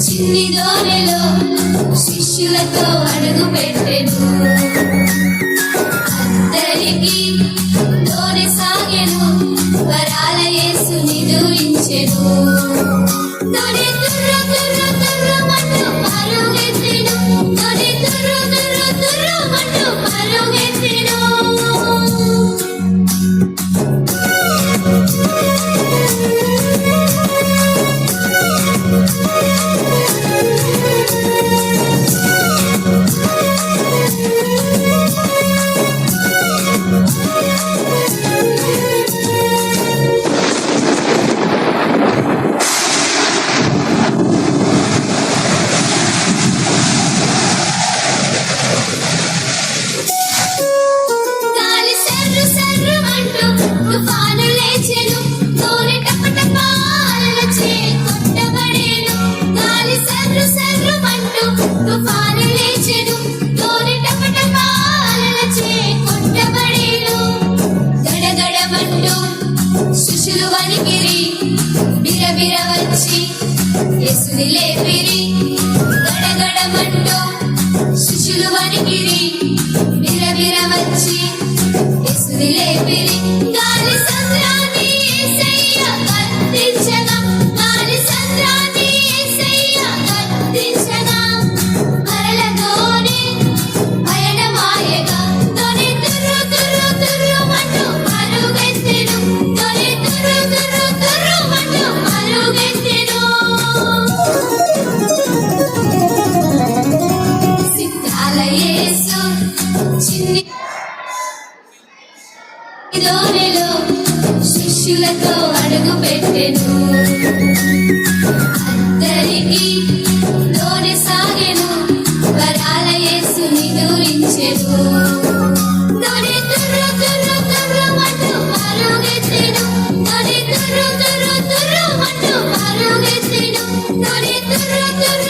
చిన్ని దోణిలో శిష్యులతో అడుగు పెట్టెను. అందరికీ దోణి సాగెను, వరాల యేసుని దూరించెను. దోణి తుర్రు తుర్రు తుర్రుమంటూ పరుగెత్తెను, దోణి తుర్రు తుర్రు తుర్రుమంటూ పరుగెత్తెను. శిష్యులు వణికిరి, బిరబిర వచ్చి యేసుని లేపిరి. గడగడమంటూ శిష్యులు వణికిరి, బిరబిర వచ్చి యేసుని లేపిరి. గాలి సంద్రాన్ని యేసయ్య గద్దించగా, గాలి సంద్రాన్ని యేసయ్య గద్దించగా, మరల దోణి పయనమాయగా, దోణి తుర్రు తుర్రు తుర్రుమంటూ పరుగెత్తెను, దోణి తుర్రు తుర్రు తుర్రుమంటూ పరుగెత్తెను. సిద్ధాల యేసు చిన్ని దోణిలో శిష్యులతో అడుగు పెట్టెను. అందరికీ దోణి సాగెను, వరాల యేసుని దూరించెను. దోణి తుర్రు తుర్రు తుర్రుమంటూ పరుగెత్తెను, దోణి తుర్రు తుర్రు తుర్రుమంటూ పరుగెత్తెను, దోణి తుర్రు తుర్రు